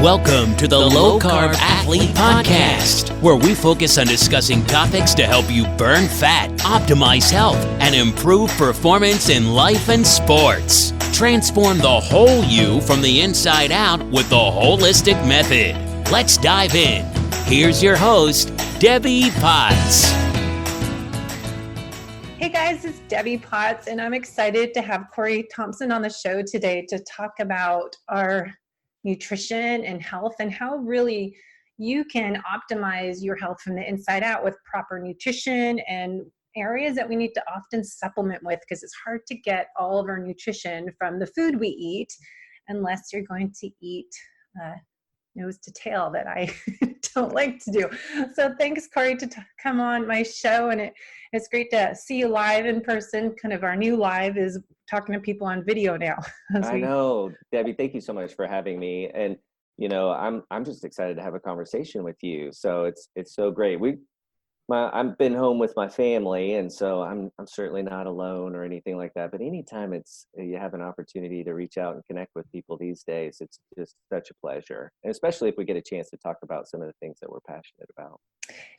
Welcome to the Low Carb Athlete Podcast, where we focus on discussing topics to help you burn fat, optimize health, and improve performance in life and sports. Transform the whole you from the inside out with the WHOLESTIC Method. Let's dive in. Here's your host, Debbie Potts. Hey guys, it's Debbie Potts, and I'm excited to have Corey Thompson on the show today to talk about our nutrition and health and how really you can optimize your health from the inside out with proper nutrition and areas that we need to often supplement with, because it's hard to get all of our nutrition from the food we eat unless you're going to eat nose to tail, that I don't like to do. So thanks, Corey, to come on my show, and it's great to see you live in person. Kind of our new live is talking to people on video now. I know, Debbie, thank you so much for having me. And, you know, I'm just excited to have a conversation with you. So it's so great. I've been home with my family, and so I'm certainly not alone or anything like that. But anytime you have an opportunity to reach out and connect with people these days, it's just such a pleasure. And especially if we get a chance to talk about some of the things that we're passionate about.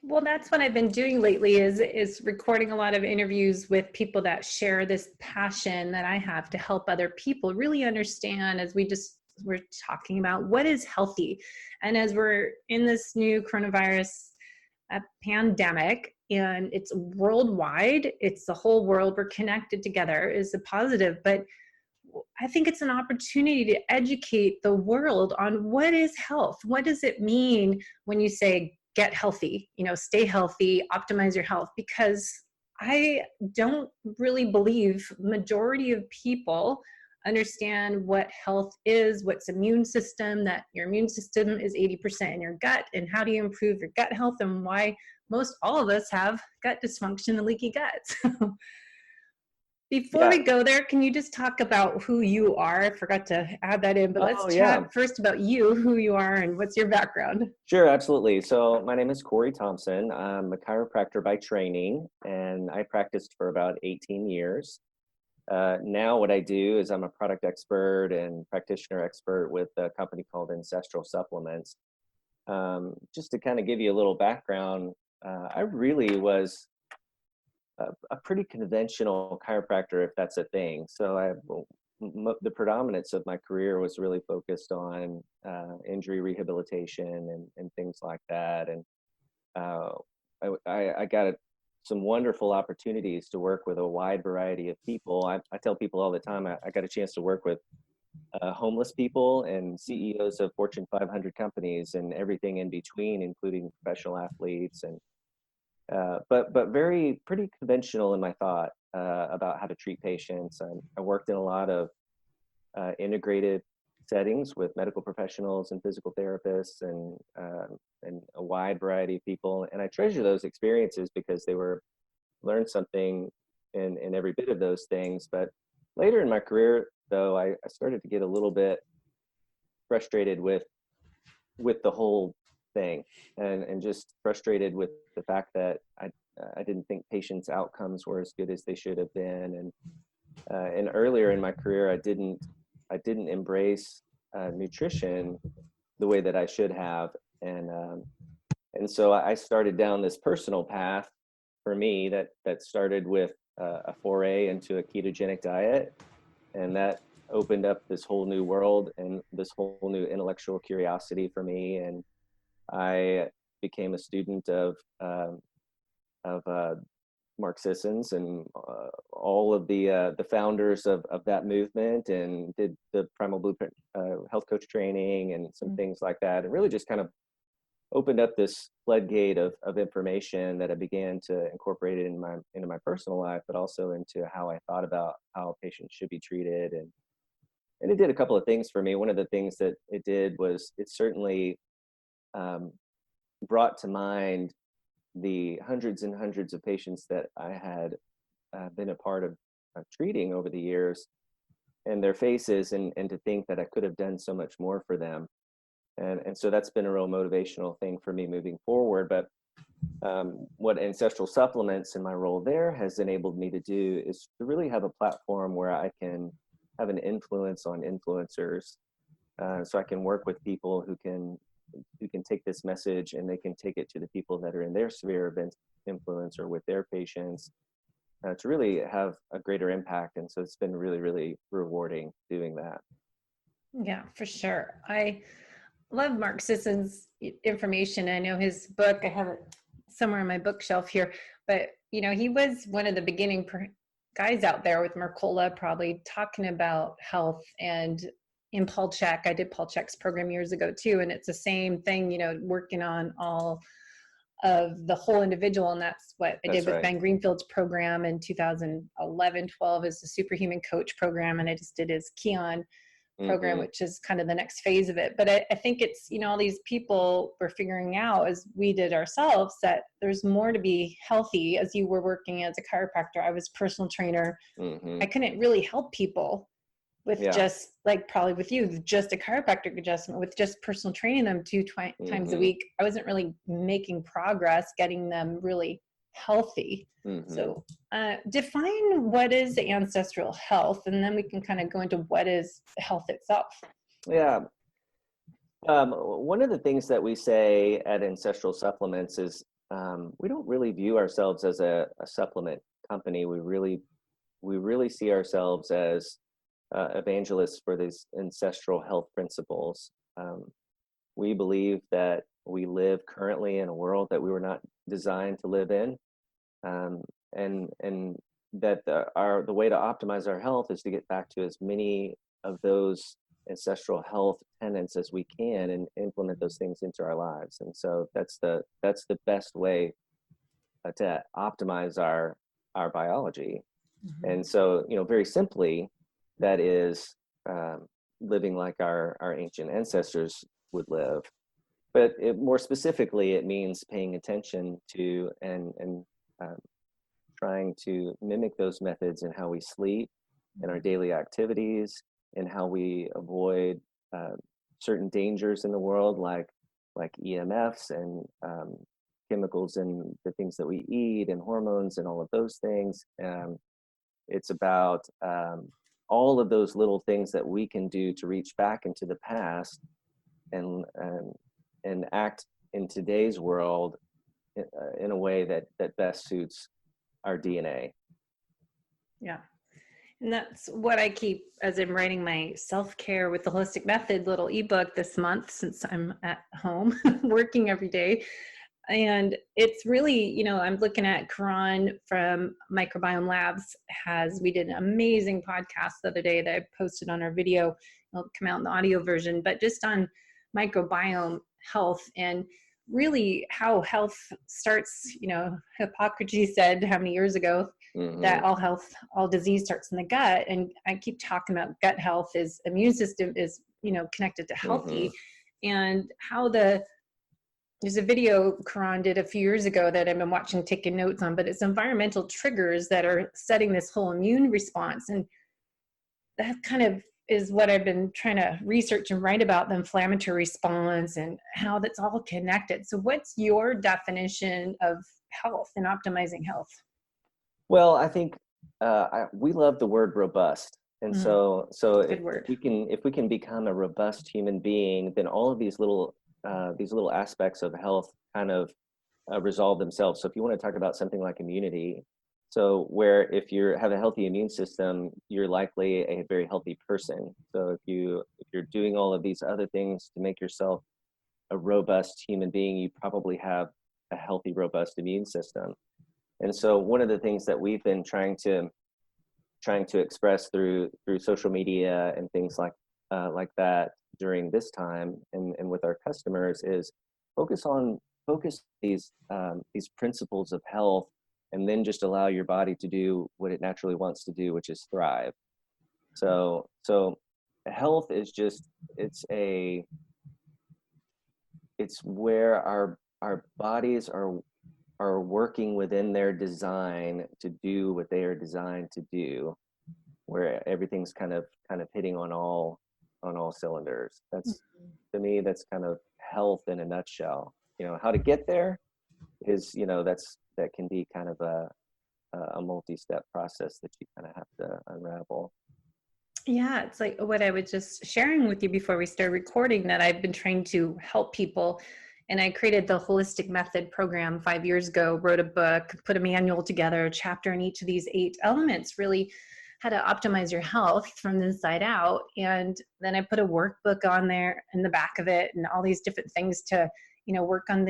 Well, that's what I've been doing lately is recording a lot of interviews with people that share this passion that I have to help other people really understand, as we're talking about what is healthy. And as we're in this new coronavirus pandemic, and it's worldwide, it's the whole world, we're connected together, is a positive, but I think it's an opportunity to educate the world on what is health. What does it mean when you say get healthy, stay healthy, optimize your health? Because I don't really believe majority of people understand what health is, what's immune system, that your immune system is 80% in your gut, and how do you improve your gut health, and why most all of us have gut dysfunction and leaky gut. Before we go there, can you just talk about who you are? I forgot to add that in, but let's chat first about you, who you are, and what's your background. Sure, absolutely. So my name is Corey Thompson. I'm a chiropractor by training, and I practiced for about 18 years. Now what I do is I'm a product expert and practitioner expert with a company called Ancestral Supplements. Just to kind of give you a little background, I really was a pretty conventional chiropractor, if that's a thing. So the predominance of my career was really focused on injury rehabilitation and things like that. And I got some wonderful opportunities to work with a wide variety of people. I tell people all the time, I got a chance to work with homeless people and CEOs of Fortune 500 companies and everything in between, including professional athletes, and but pretty conventional in my thought about how to treat patients. I worked in a lot of integrated settings with medical professionals and physical therapists and a wide variety of people. And I treasure those experiences because learned something in every bit of those things. But later in my career, though, I started to get a little bit frustrated with the whole thing, and just frustrated with the fact that I didn't think patients' outcomes were as good as they should have been. And earlier in my career, I didn't embrace nutrition the way that I should have, and so I started down this personal path for me that started with a foray into a ketogenic diet, and that opened up this whole new world and this whole new intellectual curiosity for me. And I became a student of Mark Sissons and all of the founders of that movement, and did the Primal Blueprint health coach training and some things like that, and really just kind of opened up this floodgate of information that I began to incorporate into my personal life, but also into how I thought about how patients should be treated. And it did a couple of things for me. One of the things that it did was it certainly brought to mind the hundreds and hundreds of patients that I had been a part of treating over the years, and their faces, and to think that I could have done so much more for them. And so that's been a real motivational thing for me moving forward. But what Ancestral Supplements and my role there has enabled me to do is to really have a platform where I can have an influence on influencers so I can work with people who can take this message and they can take it to the people that are in their sphere of influence or with their patients, to really have a greater impact. And so it's been really, really rewarding doing that. Yeah, for sure. I love Mark Sisson's information. I know his book, I have it somewhere on my bookshelf here, but he was one of the beginning guys out there with Mercola, probably talking about health. And in Paul Chek, I did Paul Chek's program years ago too, and it's the same thing, working on all of the whole individual. And that's what I did with Ben Greenfield's program in 2011-12 is the Superhuman Coach program, and I just did his Keon program, which is kind of the next phase of it. But I think it's, all these people were figuring out, as we did ourselves, that there's more to be healthy. As you were working as a chiropractor, I was personal trainer. I couldn't really help people with just like probably with you, just a chiropractic adjustment, with just personal training them two times a week. I wasn't really making progress getting them really healthy. So define what is ancestral health, and then we can kind of go into what is health itself. Yeah. One of the things that we say at Ancestral Supplements is we don't really view ourselves as a supplement company. We really see ourselves as evangelists for these ancestral health principles. We believe that we live currently in a world that we were not designed to live in. And that the way to optimize our health is to get back to as many of those ancestral health tenets as we can and implement those things into our lives. And so that's the best way to optimize our biology. And so, very simply, that is living like our ancient ancestors would live. But more specifically, it means paying attention to and trying to mimic those methods in how we sleep, in our daily activities, and how we avoid certain dangers in the world, like EMFs and chemicals in the things that we eat and hormones and all of those things. It's about all of those little things that we can do to reach back into the past and act in today's world in a way that best suits our DNA. Yeah. And that's what I keep as I'm writing my self-care with the Holistic Method little ebook this month, since I'm at home working every day. And it's really, I'm looking at Karan from Microbiome Labs we did an amazing podcast the other day that I posted on our video. It'll come out in the audio version, but just on microbiome health and really how health starts. Hippocrates said how many years ago that all disease starts in the gut. And I keep talking about gut health is immune system is, connected to healthy, and how there's a video Karan did a few years ago that I've been watching, taking notes on, but it's environmental triggers that are setting this whole immune response. And that kind of is what I've been trying to research and write about, the inflammatory response and how that's all connected. So what's your definition of health and optimizing health? Well, I think we love the word robust. And so if we can become a robust human being, then all of these little aspects of health kind of resolve themselves. So if you want to talk about something like immunity, so where if you have a healthy immune system, you're likely a very healthy person. So if you're doing all of these other things to make yourself a robust human being, you probably have a healthy, robust immune system. And so one of the things that we've been trying to express through social media and things like that during this time and with our customers is focus these principles of health, and then just allow your body to do what it naturally wants to do, which is thrive. So health is just it's where our bodies are working within their design to do what they are designed to do, where everything's kind of hitting on all cylinders. That's, to me, that's kind of health in a nutshell. How to get there is, that can be kind of a multi-step process that you kind of have to unravel. Yeah, it's like what I was just sharing with you before we started recording, that I've been trying to help people. And I created the Holistic Method program 5 years ago, wrote a book, put a manual together, a chapter in each of these 8 elements, really how to optimize your health from the inside out. And then I put a workbook on there in the back of it, and all these different things to, work on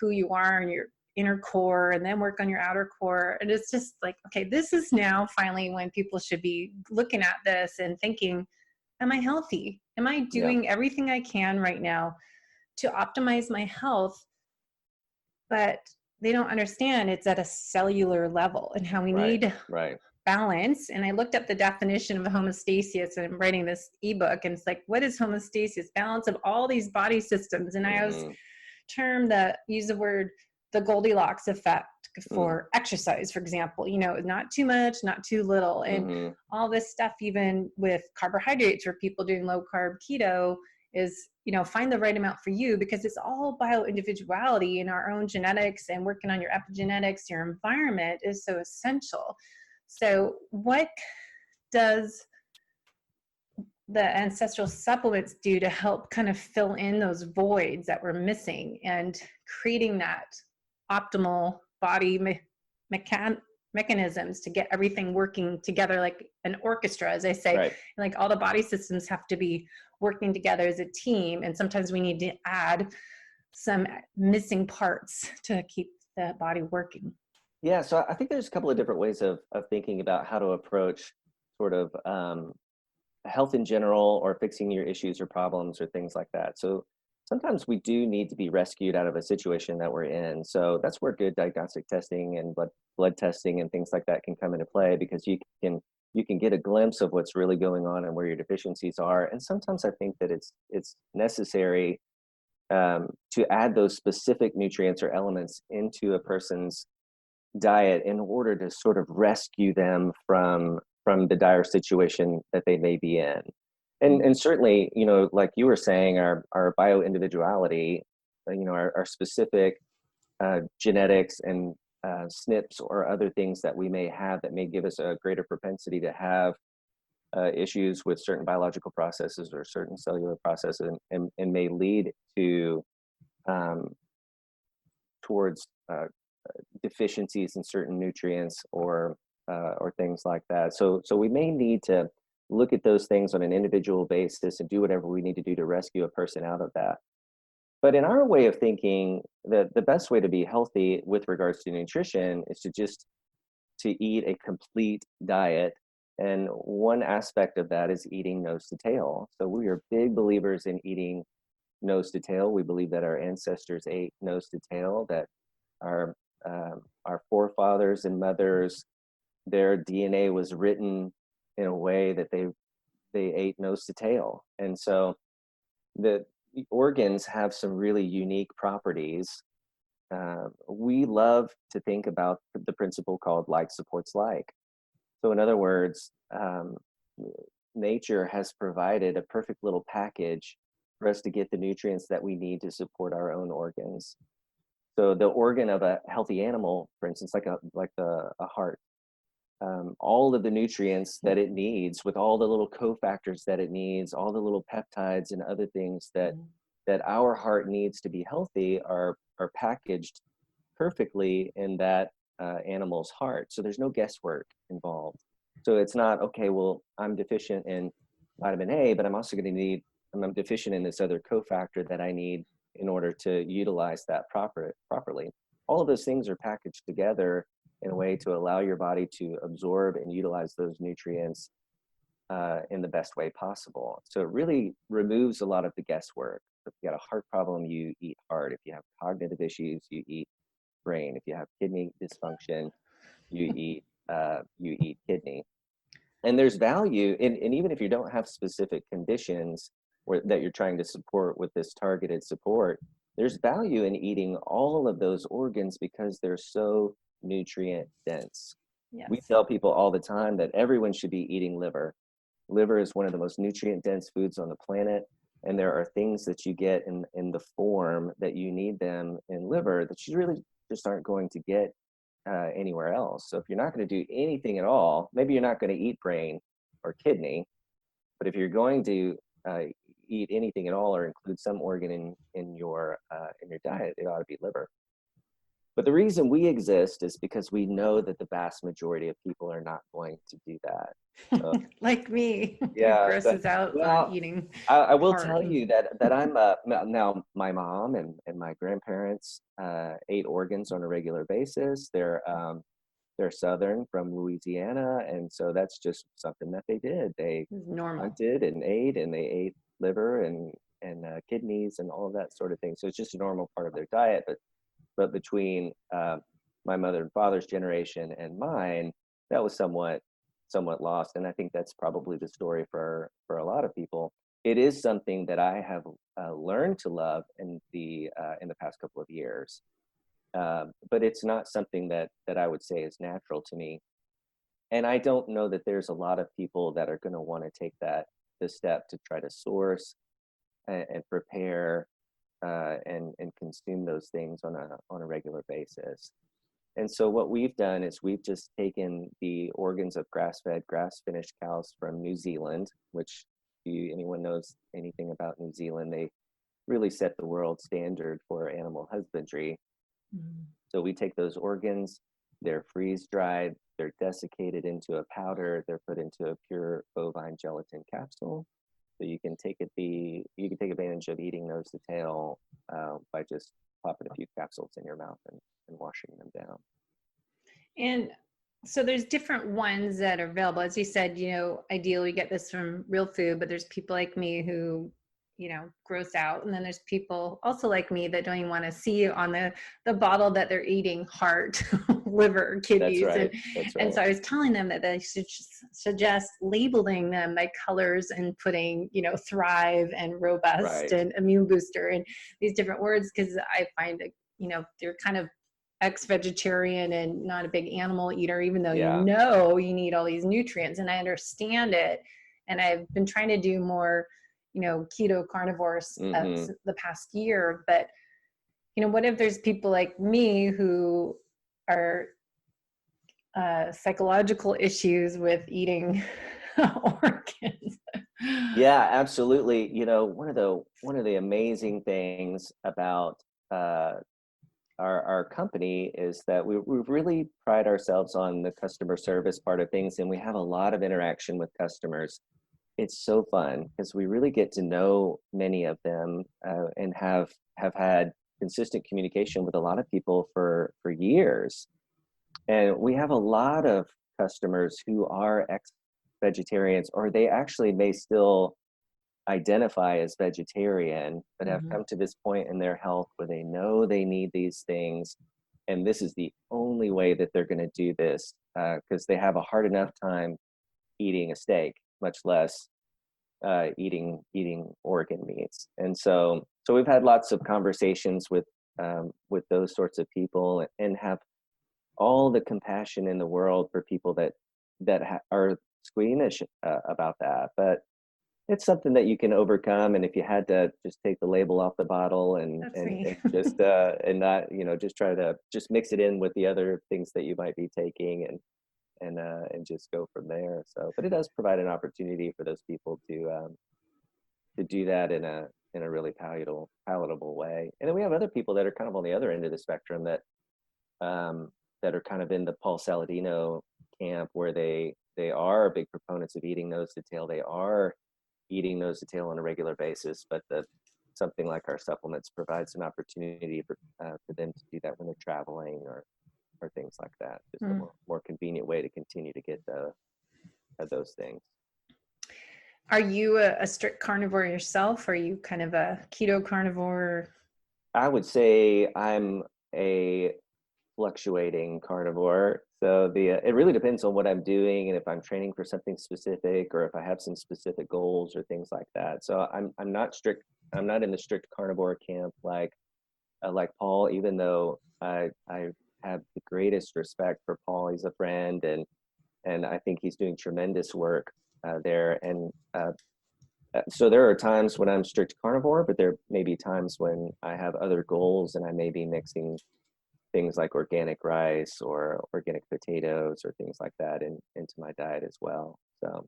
who you are and your inner core, and then work on your outer core. And it's just like, okay, this is now finally when people should be looking at this and thinking, am I healthy? Am I Yeah. doing everything I can right now to optimize my health? But they don't understand it's at a cellular level, and how we Right. need Right. balance. And I looked up the definition of homeostasis, and I'm writing this ebook, and it's like, what is homeostasis? Balance of all these body systems. And I was use the word the Goldilocks effect for exercise, for example, not too much, not too little. And all this stuff, even with carbohydrates, for people doing low carb keto, is, find the right amount for you, because it's all bio individuality in our own genetics, and working on your epigenetics, your environment is so essential. So what does the Ancestral Supplements do to help kind of fill in those voids that we're missing, and creating that optimal body mechanisms to get everything working together like an orchestra, as I say? Right. Like, all the body systems have to be working together as a team, and sometimes we need to add some missing parts to keep the body working. Yeah, so I think there's a couple of different ways of thinking about how to approach sort of health in general, or fixing your issues or problems or things like that. So sometimes we do need to be rescued out of a situation that we're in. So that's where good diagnostic testing and blood testing and things like that can come into play, because you can get a glimpse of what's really going on and where your deficiencies are. And sometimes I think that it's necessary to add those specific nutrients or elements into a person's diet in order to sort of rescue them from the dire situation that they may be in. And certainly, like you were saying, our bio individuality, our specific genetics and SNPs or other things that we may have that may give us a greater propensity to have issues with certain biological processes or certain cellular processes, and may lead to towards deficiencies in certain nutrients or things like that. So we may need to look at those things on an individual basis and do whatever we need to do to rescue a person out of that. But in our way of thinking, the best way to be healthy with regards to nutrition is to eat a complete diet. And one aspect of that is eating nose to tail. So we are big believers in eating nose to tail. We believe that our ancestors ate nose to tail, that our forefathers and mothers, their DNA was written in a way that they ate nose to tail. And so the organs have some really unique properties. We love to think about the principle called like supports like. So in other words, nature has provided a perfect little package for us to get the nutrients that we need to support our own organs. So the organ of a healthy animal, for instance, like a heart, all of the nutrients that it needs, with all the little cofactors that it needs, all the little peptides and other things that our heart needs to be healthy, are packaged perfectly in that animal's heart. So there's no guesswork involved. So it's not, okay, well, I'm deficient in vitamin A, but I'm also going to need, I'm deficient in this other cofactor that I need in order to utilize that properly. All of those things are packaged together in a way to allow your body to absorb and utilize those nutrients in the best way possible. So it really removes a lot of the guesswork. If you got a heart problem, you eat heart. If you have cognitive issues, you eat brain. If you have kidney dysfunction, you eat kidney. And there's value in, and even if you don't have specific conditions that you're trying to support with this targeted support, there's value in eating all of those organs because they're so nutrient dense. Yes. We tell people all the time that everyone should be eating liver. Liver is one of the most nutrient dense foods on the planet. And there are things that you get in the form that you need them in liver that you really just aren't going to get anywhere else. So if you're not going to do anything at all, maybe you're not going to eat brain or kidney, But if you're going to eat anything at all or include some organ in your diet, it ought to be liver. But the reason we exist is because we know that the vast majority of people are not going to do that. So, like me, yeah, grosses out on eating. I will heart. tell you that I'm now my mom and my grandparents ate organs on a regular basis. They're Southern from Louisiana, and so that's just something that they did. They Normal. hunted and they ate liver and kidneys and all of that sort of thing. So it's just a normal part of their diet. But between my mother and father's generation and mine, that was somewhat lost. And I think that's probably the story for a lot of people. It is something that I have learned to love in the past couple of years. But it's not something that I would say is natural to me. And I don't know that there's a lot of people that are going to want to take the step to try to source and prepare and consume those things on a regular basis. And so what we've done is we've just taken the organs of grass-fed, grass-finished cows from New Zealand, which if anyone knows anything about New Zealand, they really set the world standard for animal husbandry. Mm-hmm. So we take those organs, they're freeze-dried, they're desiccated into a powder, they're put into a pure bovine gelatin capsule. So you can take advantage of eating nose to tail by just popping a few capsules in your mouth and washing them down. And so there's different ones that are available. As you said, ideally we get this from real food, but there's people like me who, gross out. And then there's people also like me that don't even want to see on the bottle that they're eating heart, liver, kidneys. That's right. And so I was telling them that they should suggest labeling them by colors and putting, thrive and robust and immune booster and these different words, because I find that, they're kind of ex-vegetarian and not a big animal eater, even though you need all these nutrients. And I understand it. And I've been trying to do more keto carnivores the past year, but what if there's people like me who are psychological issues with eating organs? Yeah, absolutely. One of the amazing things about our company is that we really pride ourselves on the customer service part of things, and we have a lot of interaction with customers. It's so fun because we really get to know many of them and have had consistent communication with a lot of people for years. And we have a lot of customers who are ex-vegetarians, or they actually may still identify as vegetarian, but have come to this point in their health where they know they need these things. And this is the only way that they're going to do this because they have a hard enough time eating a steak, much less eating organ meats. And so we've had lots of conversations with those sorts of people and have all the compassion in the world for people that are squeamish about that. But it's something that you can overcome. And if you had to just take the label off the bottle and just and not just try to just mix it in with the other things that you might be taking and just go from there. So, but it does provide an opportunity for those people to do that in a really palatable way. And then we have other people that are kind of on the other end of the spectrum that are kind of in the Paul Saladino camp, where they are big proponents of eating nose to tail. They are eating nose to tail on a regular basis, but something like our supplements provides an opportunity for them to do that when they're traveling or things like that. Just a more convenient way to continue to get those things. Are you a strict carnivore yourself? Or are you kind of a keto carnivore? I would say I'm a fluctuating carnivore. So it really depends on what I'm doing and if I'm training for something specific or if I have some specific goals or things like that. So I'm not strict. I'm not in the strict carnivore camp like Paul, even though I have the greatest respect for Paul. He's a friend and I think he's doing tremendous work there. And so there are times when I'm strict carnivore, but there may be times when I have other goals and I may be mixing things like organic rice or organic potatoes or things like that into my diet as well. So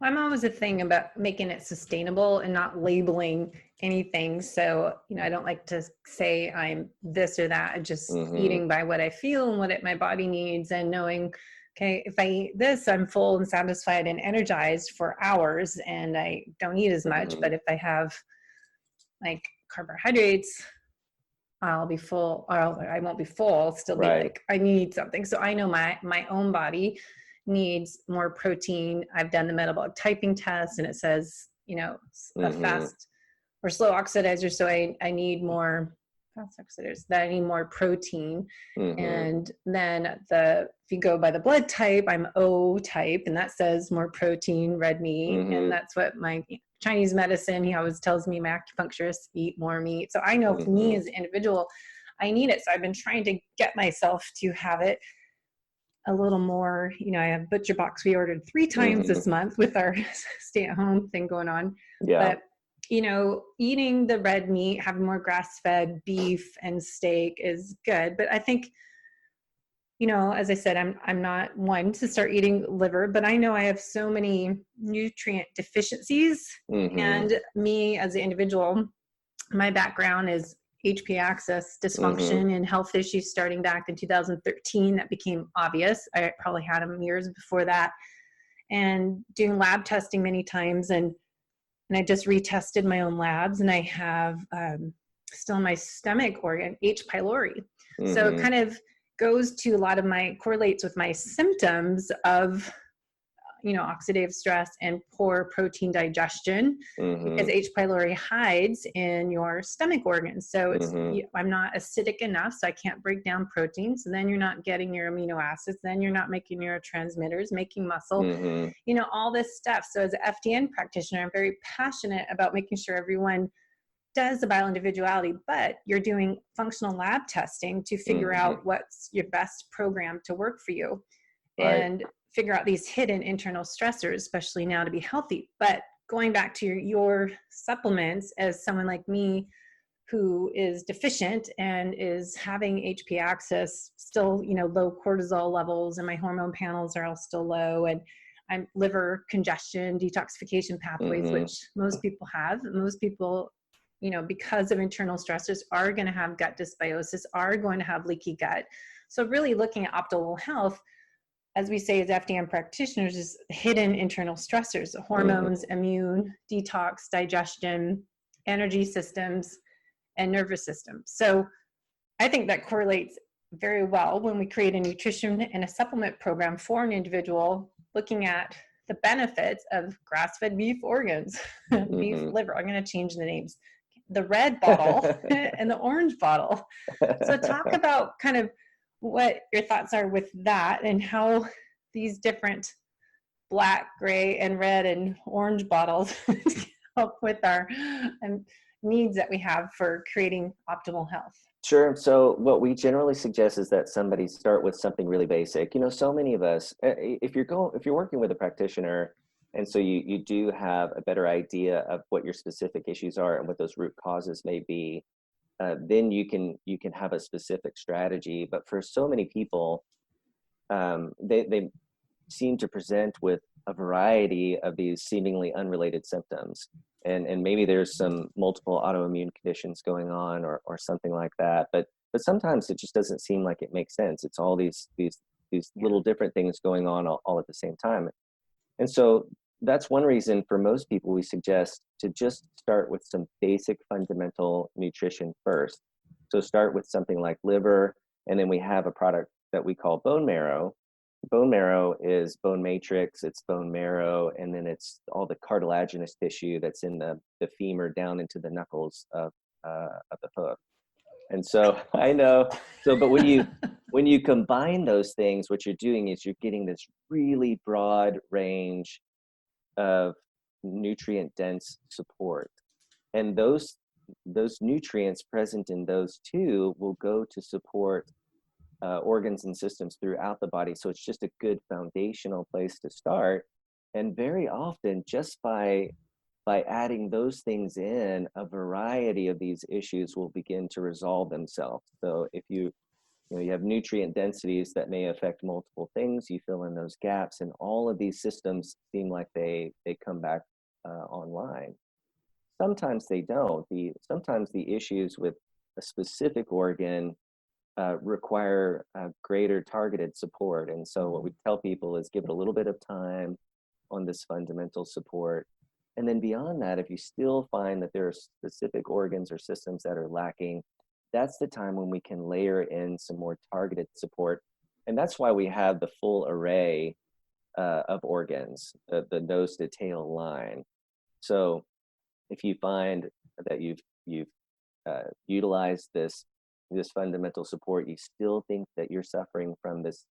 I'm always a thing about making it sustainable and not labeling anything. So, I don't like to say I'm this or that. Just eating by what I feel and what my body needs, and knowing, okay, if I eat this, I'm full and satisfied and energized for hours and I don't eat as much. But if I have like carbohydrates, I'll be full, or I won't be full. I'll still be like, I need something. So I know my own body needs more protein. I've done the metabolic typing test and it says, a fast or slow oxidizer. So I need more fast oxidizers, that I need more protein. And then if you go by the blood type, I'm O type, and that says more protein, red meat. And that's what my Chinese medicine, he always tells me, my acupuncturist, eat more meat. So I know for me as an individual, I need it. So I've been trying to get myself to have it a little more. I have Butcher Box. We ordered 3 times this month with our stay-at-home thing going on. But eating the red meat, having more grass-fed beef and steak is good. But I think, as I said, I'm not one to start eating liver, but I know I have so many nutrient deficiencies. And me as an individual, my background is HP axis dysfunction and health issues starting back in 2013. That became obvious. I probably had them years before that, and doing lab testing many times. And I just retested my own labs, and I have still in my stomach organ, H. pylori. So it kind of goes to a lot of correlates with my symptoms of oxidative stress and poor protein digestion, because H. pylori hides in your stomach organs. So I'm not acidic enough, so I can't break down protein. So then you're not getting your amino acids. Then you're not making neurotransmitters, making muscle, all this stuff. So as an FDN practitioner, I'm very passionate about making sure everyone does the bioindividuality, but you're doing functional lab testing to figure out what's your best program to work for you. And figure out these hidden internal stressors, especially now, to be healthy. But going back to your supplements, as someone like me who is deficient and is having HP axis, still, low cortisol levels, and my hormone panels are all still low, and I'm liver congestion, detoxification pathways, which most people have. Most people, because of internal stressors, are going to have gut dysbiosis, are going to have leaky gut. So really looking at optimal health, as we say as FDN practitioners, is hidden internal stressors: hormones, immune, detox, digestion, energy systems, and nervous system. So I think that correlates very well when we create a nutrition and a supplement program for an individual, looking at the benefits of grass-fed beef organs, beef liver. I'm going to change the names: the red bottle and the orange bottle. So talk about kind of what your thoughts are with that, and how these different black, gray, and red and orange bottles help with our needs that we have for creating optimal health. Sure. So what we generally suggest is that somebody start with something really basic. So many of us, if you're working with a practitioner, and so you do have a better idea of what your specific issues are and what those root causes may be, then you can have a specific strategy. But for so many people, they seem to present with a variety of these seemingly unrelated symptoms, and maybe there's some multiple autoimmune conditions going on or something like that. But sometimes it just doesn't seem like it makes sense. It's all these little different things going on all at the same time. And so that's one reason for most people we suggest to just start with some basic fundamental nutrition first. So start with something like liver, and then we have a product that we call bone marrow. Bone marrow is bone matrix, it's bone marrow, and then it's all the cartilaginous tissue that's in the femur down into the knuckles of the hoof. And so I know, but when you combine those things, what you're doing is you're getting this really broad range of nutrient dense support, and those nutrients present in those two will go to support organs and systems throughout the body. So it's just a good foundational place to start. And very often, just by adding those things in, a variety of these issues will begin to resolve themselves. So if you You have nutrient densities that may affect multiple things. You fill in those gaps, and all of these systems seem like they come back online. Sometimes they don't. Sometimes the issues with a specific organ require greater targeted support. And so what we tell people is give it a little bit of time on this fundamental support. And then beyond that, if you still find that there are specific organs or systems that are lacking, that's the time when we can layer in some more targeted support. And that's why we have the full array of organs, the nose to tail line. So if you find that you've utilized this fundamental support, you still think that you're suffering from this,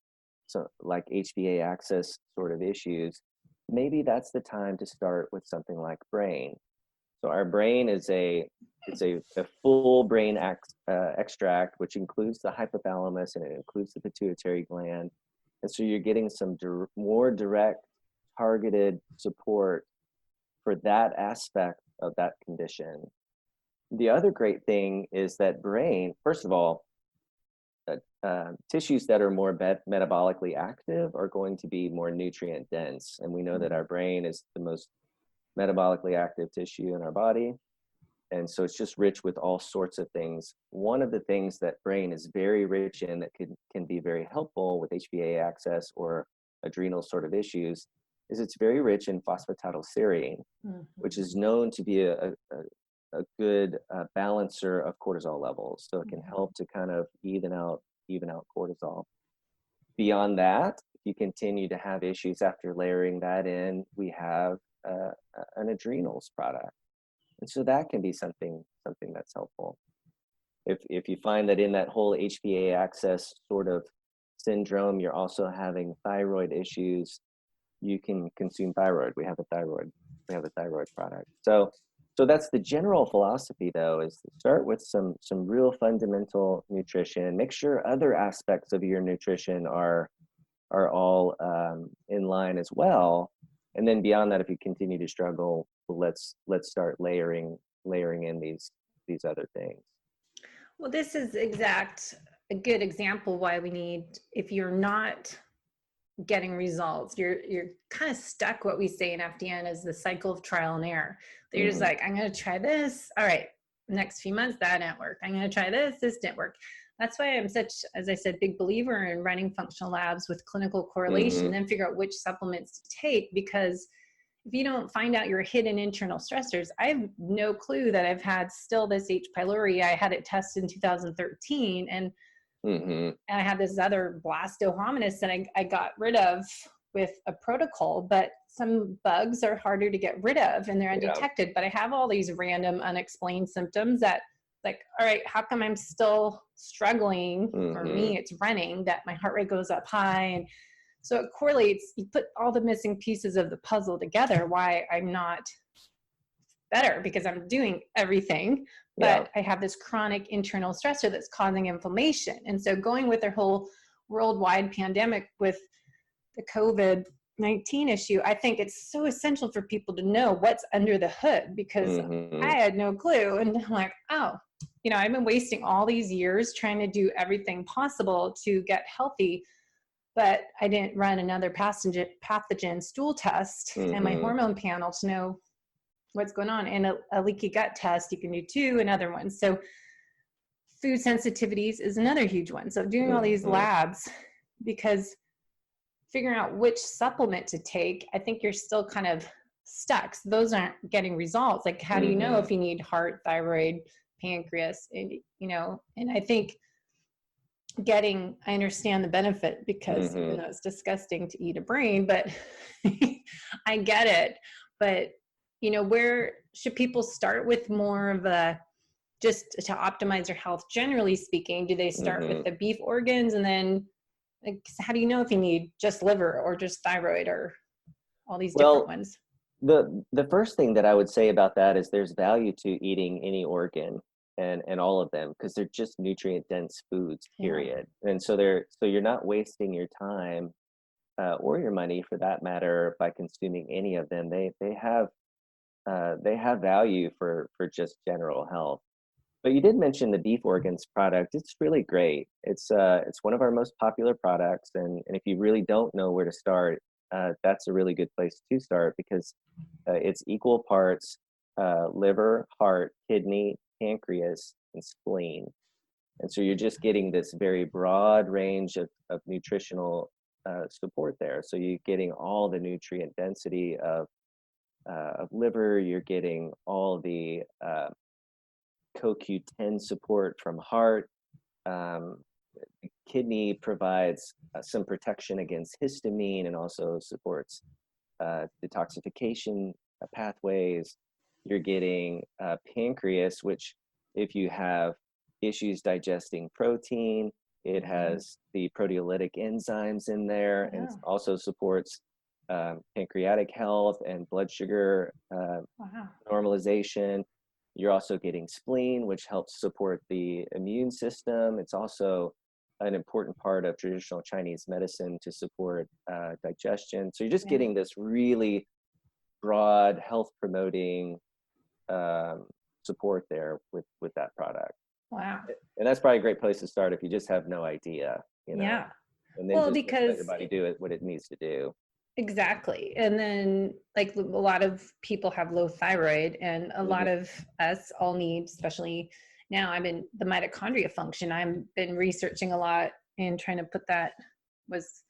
so like HPA axis sort of issues, maybe that's the time to start with something like brain. So our brain is a full brain extract, which includes the hypothalamus and it includes the pituitary gland. And so you're getting some more direct, targeted support for that aspect of that condition. The other great thing is that brain, first of all, tissues that are more metabolically active are going to be more nutrient dense. And we know that our brain is the most metabolically active tissue in our body. And so it's just rich with all sorts of things. One of the things that brain is very rich in that can be very helpful with HPA access or adrenal sort of issues is it's very rich in phosphatidylserine, which is known to be a good balancer of cortisol levels. So it can help to kind of even out cortisol. Beyond that, if you continue to have issues after layering that in, we have an adrenals product. And so that can be something that's helpful. If you find that in that whole HPA axis sort of syndrome, you're also having thyroid issues, you can consume thyroid. We have a thyroid product. So that's the general philosophy, though, is to start with some real fundamental nutrition. Make sure other aspects of your nutrition are all in line as well. And then beyond that, if you continue to struggle, let's start layering in these other things. Well, this is a good example why we need, if you're not getting results, you're kind of stuck. What we say in FDN is the cycle of trial and error. You're just like, I'm going to try this. All right, next few months that didn't work. I'm going to try this didn't work. That's why I'm such, as I said, big believer in running functional labs with clinical correlation, then figure out which supplements to take, because if you don't find out your hidden internal stressors, I have no clue that I've had still this H. pylori. I had it tested in 2013, and I had this other blasto hominis that I got rid of with a protocol, but some bugs are harder to get rid of and they're undetected. But I have all these random unexplained symptoms that, like, all right, how come I'm still struggling? For me, it's running, that my heart rate goes up high. And so it correlates, you put all the missing pieces of the puzzle together, why I'm not better, because I'm doing everything, but I have this chronic internal stressor that's causing inflammation. And so going with their whole worldwide pandemic with the COVID-19 issue, I think it's so essential for people to know what's under the hood, because I had no clue. And I'm like, oh, I've been wasting all these years trying to do everything possible to get healthy, but I didn't run another pathogen stool test and my hormone panel to know what's going on. And a leaky gut test, you can do too, and other ones. So food sensitivities is another huge one. So doing all these labs, because figuring out which supplement to take, I think you're still kind of stuck. So those aren't getting results. Like, how do you know if you need heart, thyroid, pancreas, and I think I understand the benefit, because even though it's disgusting to eat a brain, but I get it. But where should people start with more of just to optimize their health, generally speaking? Do they start with the beef organs, and then, like, how do you know if you need just liver or just thyroid or all these different ones? The first thing that I would say about that is there's value to eating any organ and all of them, because they're just nutrient dense foods, period. And so you're not wasting your time or your money, for that matter, by consuming any of them. They have value for just general health. But you did mention the beef organs product. It's really great. It's one of our most popular products, and if you really don't know where to start, that's a really good place to start, because it's equal parts liver, heart, kidney, pancreas, and spleen. And so you're just getting this very broad range of nutritional support there. So you're getting all the nutrient density of liver. You're getting all the CoQ10 support from heart. Kidney provides some protection against histamine and also supports detoxification pathways. You're getting pancreas, which if you have issues digesting protein, it has the proteolytic enzymes in there, and also supports pancreatic health and blood sugar normalization. You're also getting spleen, which helps support the immune system. It's also an important part of traditional Chinese medicine to support digestion. So you're just getting this really broad health promoting support there with that product. Wow. And that's probably a great place to start if you just have no idea, you know. Yeah. And then just let everybody do it what it needs to do. Exactly. And then like a lot of people have low thyroid, and a lot of us all need, especially now I'm in the mitochondria function. I've been researching a lot and trying to put that was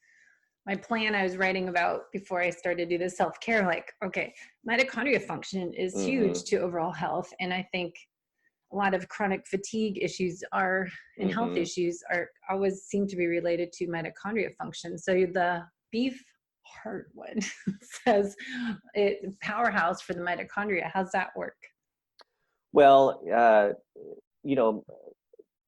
my plan I was writing about before I started to do the self-care. Like, okay, mitochondria function is huge to overall health. And I think a lot of chronic fatigue issues are, and health issues are always seem to be related to mitochondria function. So the beef heart one says it powerhouse for the mitochondria. How's that work? Well, you know,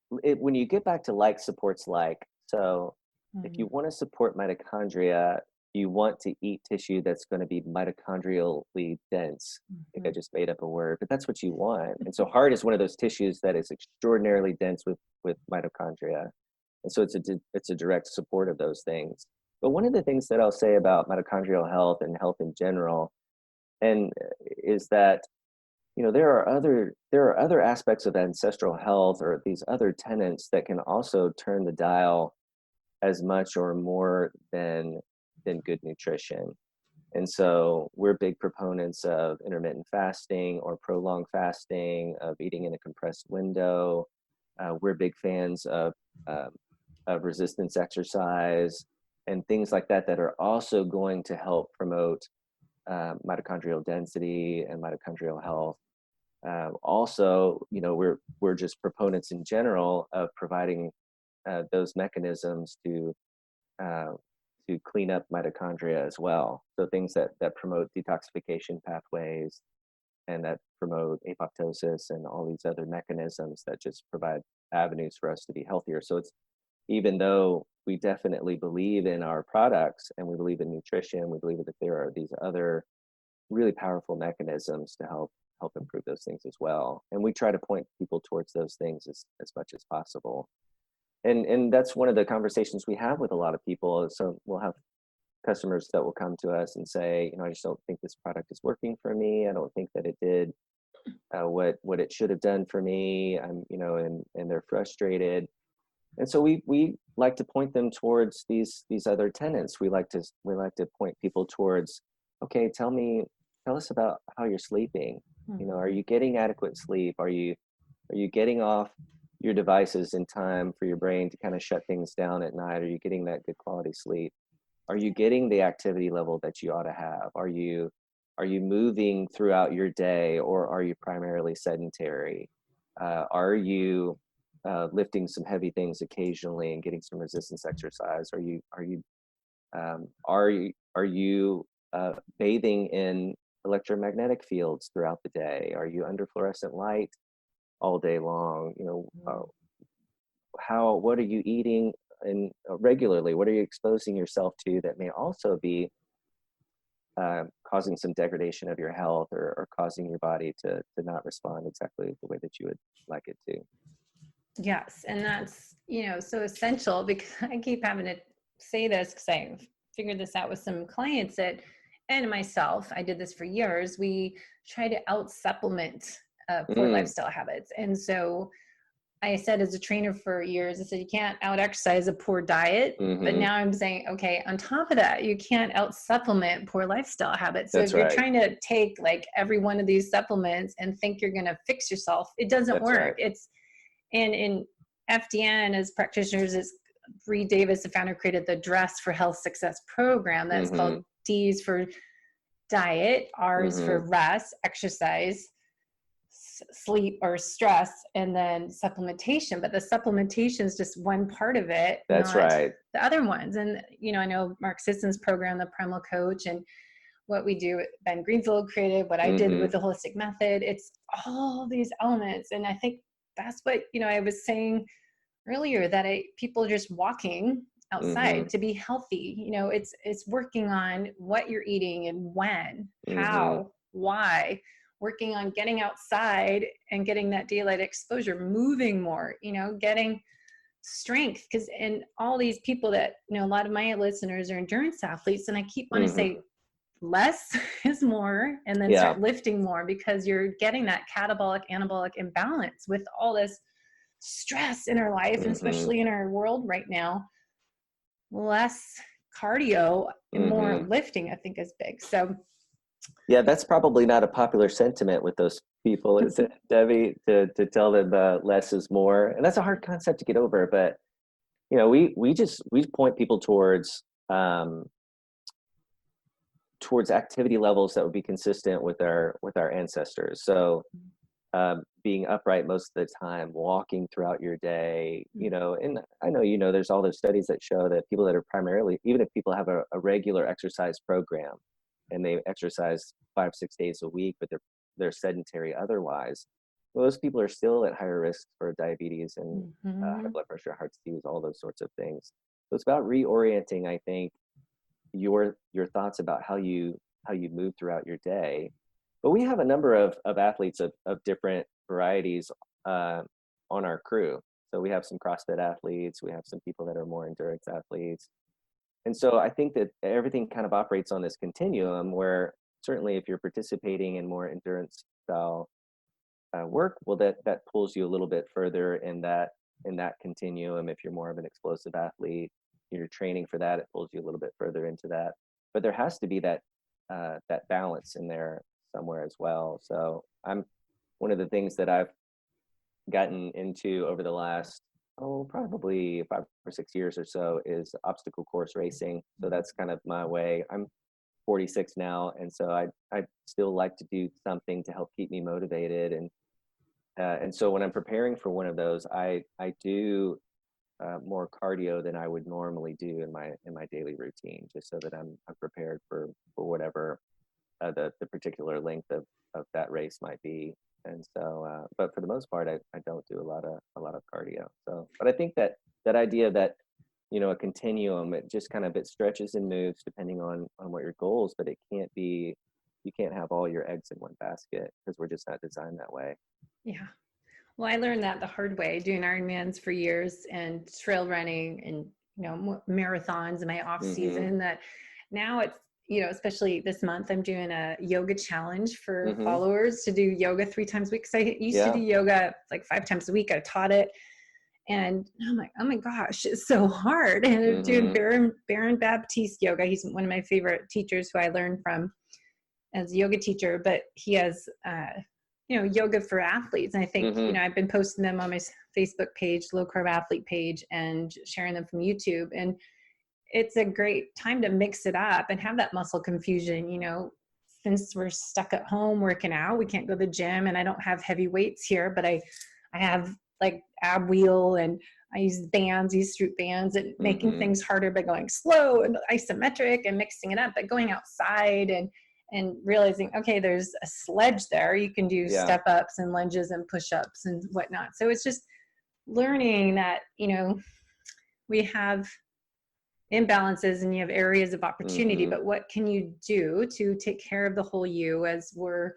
when you get back to like supports like, so if you want to support mitochondria, you want to eat tissue that's going to be mitochondrially dense. I think I just made up a word, but that's what you want. And so heart is one of those tissues that is extraordinarily dense with mitochondria. And so it's a direct support of those things. But one of the things that I'll say about mitochondrial health and health in general, and is that, you know, there are other aspects of ancestral health or these other tenets that can also turn the dial as much or more than good nutrition. And so we're big proponents of intermittent fasting or prolonged fasting, of eating in a compressed window. We're big fans of resistance exercise and things like that that are also going to help promote mitochondrial density and mitochondrial health. Also, you know, we're just proponents in general of providing those mechanisms to clean up mitochondria as well. So things that promote detoxification pathways and that promote apoptosis and all these other mechanisms that just provide avenues for us to be healthier. So it's, even though we definitely believe in our products and we believe in nutrition, we believe that there are these other really powerful mechanisms to help improve those things as well. And we try to point people towards those things as much as possible. And that's one of the conversations we have with a lot of people. So we'll have customers that will come to us and say, you know, I just don't think this product is working for me. I don't think that it did what it should have done for me. I'm, you know, and they're frustrated. And so we like to point them towards these other tenets. We like to point people towards, okay, tell us about how you're sleeping. You know, are you getting adequate sleep? Are you getting off your devices in time for your brain to kind of shut things down at night? Are you getting that good quality sleep? Are you getting the activity level that you ought to have? Are you moving throughout your day, or are you primarily sedentary? Are you lifting some heavy things occasionally and getting some resistance exercise? Are you bathing in electromagnetic fields throughout the day? Are you under fluorescent light all day long? You know, what are you eating regularly? What are you exposing yourself to that may also be causing some degradation of your health, or causing your body to not respond exactly the way that you would like it to? Yes. And that's, you know, so essential, because I keep having to say this because I figured this out with some clients and myself, I did this for years. We try to out supplement poor lifestyle habits. And so I said, as a trainer for years, I said, you can't out exercise a poor diet. But now I'm saying, okay, on top of that, you can't out supplement poor lifestyle habits. So That's if you're right. trying to take like every one of these supplements and think you're going to fix yourself, it doesn't work. Right. It's, and in FDN, as practitioners, is Reed Davis, the founder, created the Dress for Health Success program. That's called D's for diet, R's for rest, exercise, sleep or stress, and then supplementation. But the supplementation is just one part of it. That's not right. the other ones. And, you know, I know Mark Sisson's program, the Primal Coach, and what we do, Ben Greenfield created, what I did with the Holistic Method. It's all these elements. And I think that's what, you know, I was saying earlier, that people are just walking outside to be healthy. You know, it's working on what you're eating and when, how, why, working on getting outside and getting that daylight exposure, moving more, you know, getting strength. Because, and all these people that, you know, a lot of my listeners are endurance athletes, and I keep wanting to say less is more, and then start lifting more, because you're getting that catabolic, anabolic imbalance with all this stress in our life, and especially in our world right now. Less cardio and more lifting, I think, is big. So yeah, that's probably not a popular sentiment with those people, is it, Debbie, to tell them less is more? And that's a hard concept to get over. But, you know, we point people towards activity levels that would be consistent with our ancestors. So being upright most of the time, walking throughout your day, you know, and I know, you know, there's all those studies that show that people that are primarily, even if people have a regular exercise program and they exercise 5-6 days a week, but they're sedentary otherwise, well, those people are still at higher risk for diabetes and high blood pressure, heart disease, all those sorts of things. So it's about reorienting, I think, your thoughts about how you move throughout your day. But we have a number of athletes of different varieties on our crew. So we have some CrossFit athletes, we have some people that are more endurance athletes. And so I think that everything kind of operates on this continuum, where certainly if you're participating in more endurance style work, well, that pulls you a little bit further in that continuum. If you're more of an explosive athlete, you're training for that, it pulls you a little bit further into that. But there has to be that balance in there somewhere as well. So one of the things that I've gotten into over the last probably 5 or 6 years or so is obstacle course racing. So that's kind of my way. I'm 46 now, and so I still like to do something to help keep me motivated, and so when I'm preparing for one of those, I do more cardio than I would normally do in my daily routine, just so that I'm prepared for whatever the particular length of that race might be. And so, but for the most part, I don't do a lot of cardio. So, but I think that idea that, you know, a continuum, it just kind of, it stretches and moves depending on what your goals, but you can't have all your eggs in one basket, because we're just not designed that way. yeah. Well, I learned that the hard way, doing Ironmans for years and trail running and, you know, marathons in my off season, that now it's, you know, especially this month, I'm doing a yoga challenge for followers to do yoga 3 times a week. Cause I used to do yoga like 5 times a week. I taught it, and I'm like, oh my gosh, it's so hard. And doing Baron Baptiste yoga. He's one of my favorite teachers who I learned from as a yoga teacher, but he has, you know, yoga for athletes. And I think, you know, I've been posting them on my Facebook page, Low Carb Athlete page, and sharing them from YouTube. And it's a great time to mix it up and have that muscle confusion. You know, since we're stuck at home working out, we can't go to the gym, and I don't have heavy weights here, but I have like ab wheel, and I use bands, these Stroop bands, and making things harder by going slow and isometric and mixing it up, but going outside and realizing, okay, there's a sledge there. You can do step ups and lunges and push ups and whatnot. So it's just learning that, you know, we have imbalances and you have areas of opportunity, but what can you do to take care of the whole you, as we're,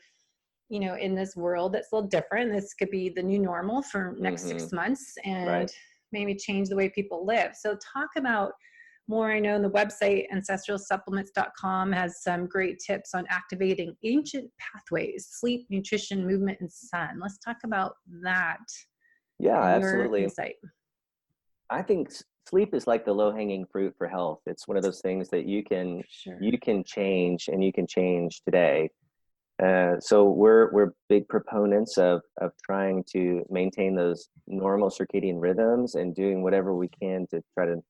you know, in this world that's a little different. This could be the new normal for next 6 months, and maybe change the way people live. So talk about more, I know on the website, ancestralsupplements.com has some great tips on activating ancient pathways, sleep, nutrition, movement, and sun. Let's talk about that. Yeah, Your absolutely. insight. I think sleep is like the low-hanging fruit for health. It's one of those things that you can change, and you can change today. So we're big proponents of trying to maintain those normal circadian rhythms and doing whatever we can to try to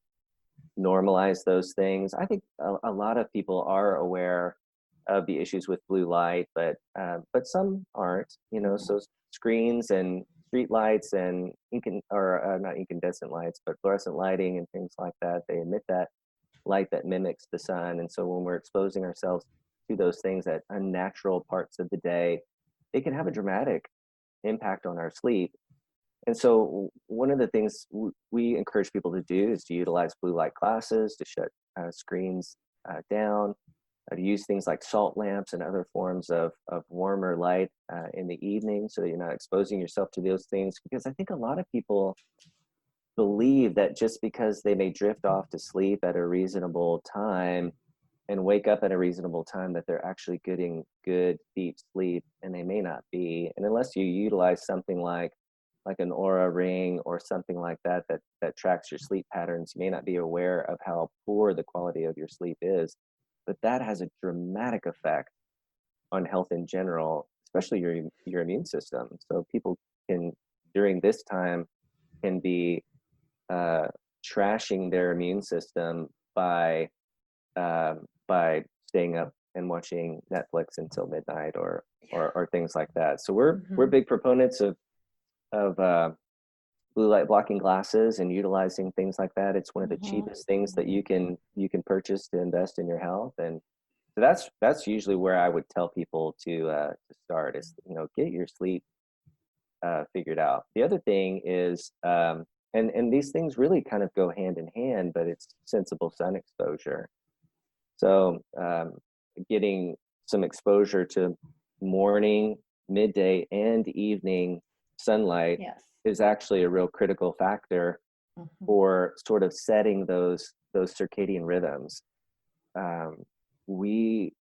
normalize those things. I think a lot of people are aware of the issues with blue light, but some aren't. So screens and street lights and not incandescent lights, but fluorescent lighting and things like that, they emit that light that mimics the sun. And so when we're exposing ourselves to those things at unnatural parts of the day, it can have a dramatic impact on our sleep. And so one of the things we encourage people to do is to utilize blue light glasses, to shut screens down, to use things like salt lamps and other forms of warmer light in the evening, so that you're not exposing yourself to those things. Because I think a lot of people believe that just because they may drift off to sleep at a reasonable time and wake up at a reasonable time, that they're actually getting good deep sleep, and they may not be. And unless you utilize something like an Aura ring or something like that tracks your sleep patterns, you may not be aware of how poor the quality of your sleep is. But that has a dramatic effect on health in general, especially your immune system. So people can, during this time, can be trashing their immune system by staying up and watching Netflix until midnight or things like that. So we're big proponents of blue light blocking glasses and utilizing things like that. It's one of the cheapest things that you can purchase to invest in your health. And so that's usually where I would tell people to start, is get your sleep figured out. The other thing is and these things really kind of go hand in hand, but it's sensible sun exposure. So getting some exposure to morning, midday, and evening sunlight is actually a real critical factor for sort of setting those circadian rhythms. We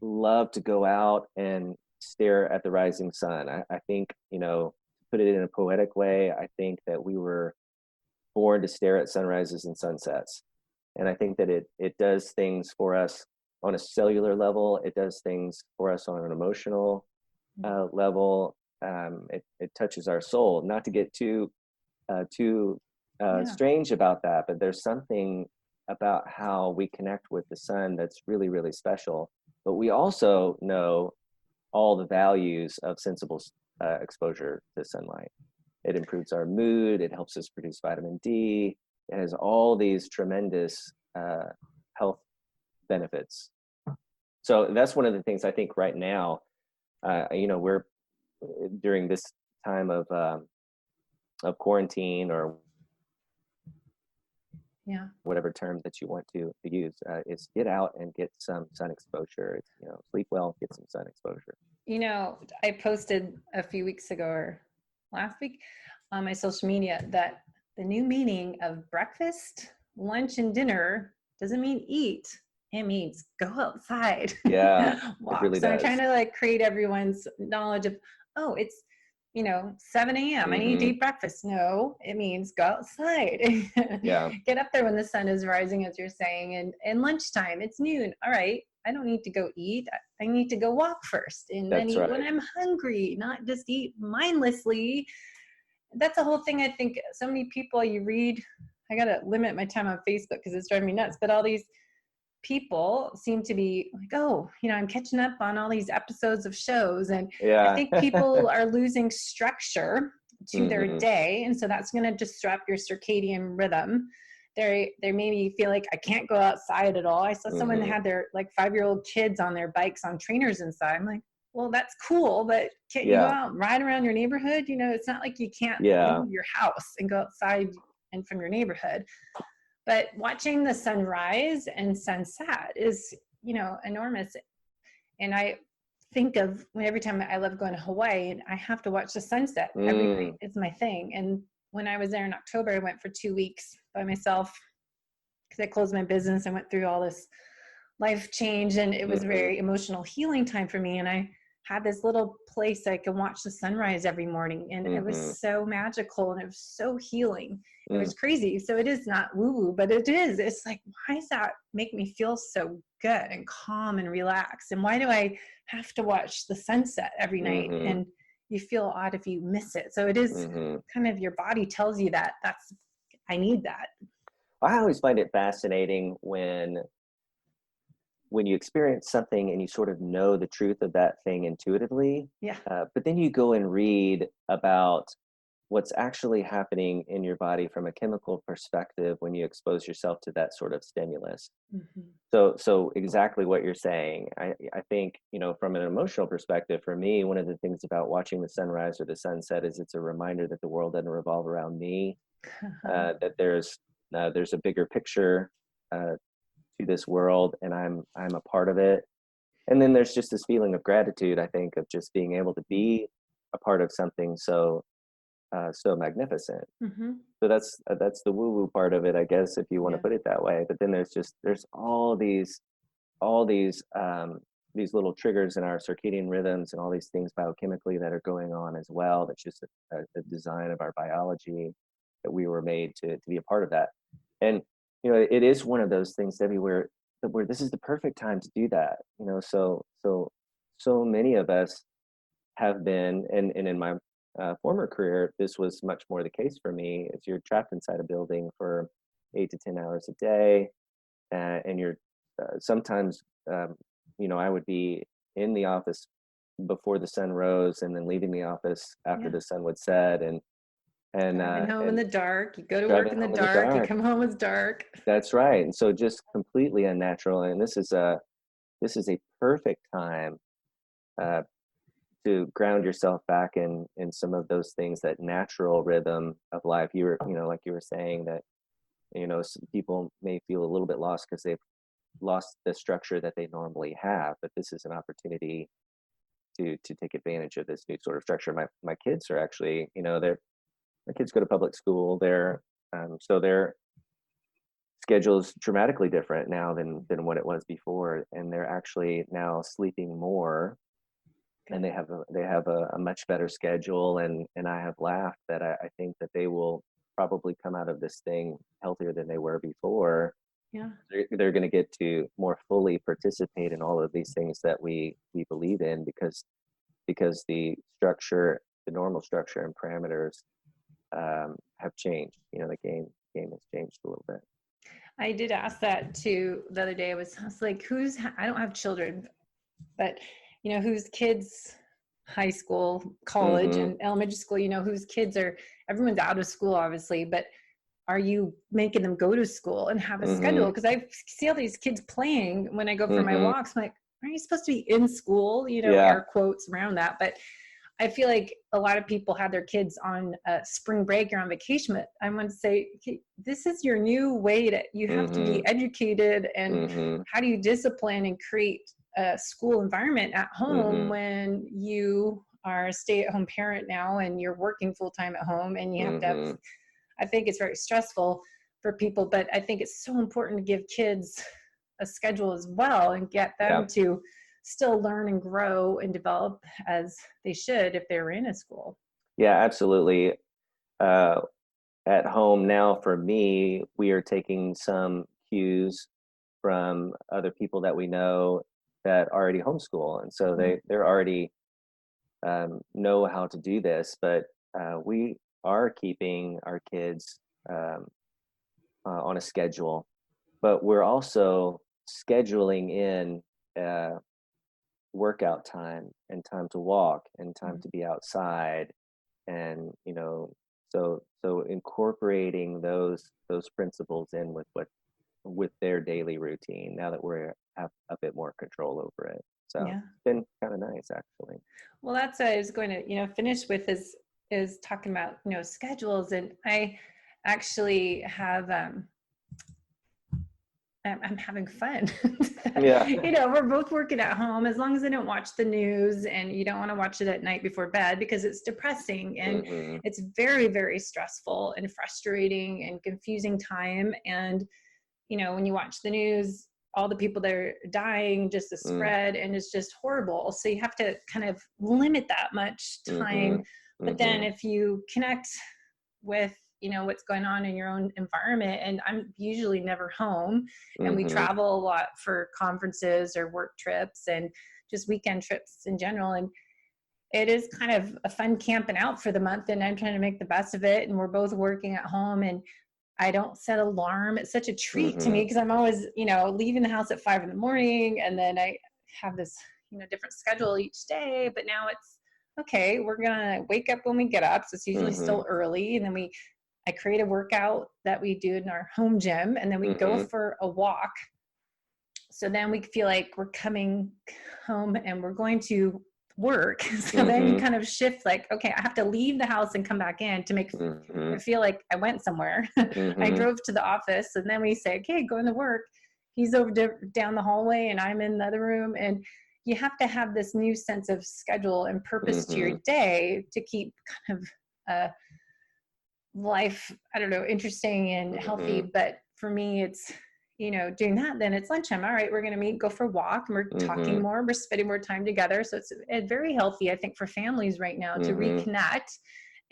love to go out and stare at the rising sun. I think, to put it in a poetic way, I think that we were born to stare at sunrises and sunsets. And I think that it does things for us on a cellular level. It does things for us on an emotional level. It touches our soul. Not to get too strange about that, but there's something about how we connect with the sun that's really, really special. But we also know all the values of sensible exposure to sunlight. It improves our mood. It helps us produce vitamin D. It has all these tremendous health benefits. So that's one of the things I think right now, we're during this time of quarantine, or whatever term that you want to use, is get out and get some sun exposure. Sleep well, get some sun exposure. I posted a few weeks ago or last week on my social media that the new meaning of breakfast, lunch, and dinner doesn't mean eat. It means go outside. Yeah, walk. It really So does. I'm trying to create everyone's knowledge of, it's 7 a.m. I need to eat breakfast. No, it means go outside. Get up there when the sun is rising, as you're saying, and lunchtime, it's noon. All right, I don't need to go eat. I need to go walk first, and then eat when I'm hungry, not just eat mindlessly. That's a whole thing. I think so many people you read, I got to limit my time on Facebook because it's driving me nuts, but all these people seem to be like, I'm catching up on all these episodes of shows. And I think people are losing structure to their day. And so that's going to disrupt your circadian rhythm. They maybe feel like I can't go outside at all. I saw someone that had their 5-year-old kids on their bikes on trainers inside. I'm like, well, that's cool, but can't you go out and ride around your neighborhood? It's not like you can't leave your house and go outside and from your neighborhood. But watching the sunrise and sunset is, enormous. And I think of every time I love going to Hawaii, and I have to watch the sunset every night. It's my thing. And when I was there in October, I went for 2 weeks by myself, because I closed my business. I went through all this life change, and it was a very emotional healing time for me. And I had this little place I could watch the sunrise every morning, and it was so magical, and it was so healing. It was crazy. So it is not woo-woo, but it is. It's like, why does that make me feel so good and calm and relaxed? And why do I have to watch the sunset every night? And you feel odd if you miss it. So it is kind of, your body tells you that I need that. I always find it fascinating when you experience something and you sort of know the truth of that thing intuitively. Yeah. But then you go and read about what's actually happening in your body from a chemical perspective when you expose yourself to that sort of stimulus. So exactly what you're saying. I think, from an emotional perspective, for me, one of the things about watching the sunrise or the sunset is it's a reminder that the world doesn't revolve around me, that there's a bigger picture to this world, and I'm a part of it. And then there's just this feeling of gratitude, I think, of just being able to be a part of something so magnificent. So that's the woo-woo part of it, I guess, if you want to put it that way. But then there's all these little triggers in our circadian rhythms and all these things biochemically that are going on as well. That's just the design of our biology, that we were made to be a part of that. And it is one of those things, Debbie, where this is the perfect time to do that. So many of us have been, and in my former career, this was much more the case for me, is you're trapped inside a building for 8 to 10 hours a day, and you're sometimes, I would be in the office before the sun rose, and then leaving the office after the sun would set, and driving home in the dark. You go to work in the dark. You come home, it's dark. That's right. And so just completely unnatural. And this is a perfect time to ground yourself back in some of those things, that natural rhythm of life. You were, like you were saying, that some people may feel a little bit lost because they've lost the structure that they normally have. But this is an opportunity to take advantage of this new sort of structure. My kids are actually, my kids go to public school. So their schedule is dramatically different now than what it was before, and they're actually now sleeping more, and they have a much better schedule. And I have laughed that I think that they will probably come out of this thing healthier than they were before. Yeah, they're going to get to more fully participate in all of these things that we believe in, because the normal structure and parameters have changed. The game has changed a little bit. I did ask that too the other day. I was like, I don't have children, but whose kids, high school, college, and elementary school, whose kids everyone's out of school, obviously, but are you making them go to school and have a schedule? Because I see all these kids playing when I go for my walks. I'm like, aren't you supposed to be in school? Air quotes around that. But I feel like a lot of people have their kids on spring break or on vacation. But I want to say, okay, this is your new way that you have to be educated. And how do you discipline and create a school environment at home when you are a stay-at-home parent now and you're working full-time at home, and you have to have, I think it's very stressful for people, but I think it's so important to give kids a schedule as well and get them to still learn and grow and develop as they should if they're in a school. Yeah, absolutely. At home now, for me, we are taking some cues from other people that we know that already homeschool. And so they're already know how to do this, but we are keeping our kids on a schedule, but we're also scheduling in workout time and time to walk and time to be outside, and so incorporating those principles in with their daily routine now that we have a bit more control over it. So it's been kind of nice, actually. Well, that's what I was going to finish with is talking about schedules. And I actually have I'm having fun. We're both working at home, as long as I don't watch the news, and you don't want to watch it at night before bed because it's depressing and it's very, very stressful and frustrating and confusing time. And when you watch the news, all the people that are dying, just the spread, and it's just horrible. So you have to kind of limit that much time. But then if you connect with, what's going on in your own environment, and I'm usually never home, and we travel a lot for conferences or work trips and just weekend trips in general. And it is kind of a fun camping out for the month, and I'm trying to make the best of it. And we're both working at home, and I don't set alarm. It's such a treat to me because I'm always, leaving the house at 5 a.m, and then I have this, different schedule each day. But now it's okay. We're gonna wake up when we get up, so it's usually still early, and then I create a workout that we do in our home gym, and then we go for a walk. So then we feel like we're coming home and we're going to work. So then you kind of shift, like, okay, I have to leave the house and come back in to make I feel like I went somewhere. I drove to the office, and then we say, okay, going to work. He's over down the hallway and I'm in the other room. And you have to have this new sense of schedule and purpose to your day to keep kind of life, I don't know, interesting and healthy. But for me, it's, doing that. Then it's lunchtime. All right, we're going to meet, go for a walk, and we're talking more, we're spending more time together. So it's very healthy, I think, for families right now to reconnect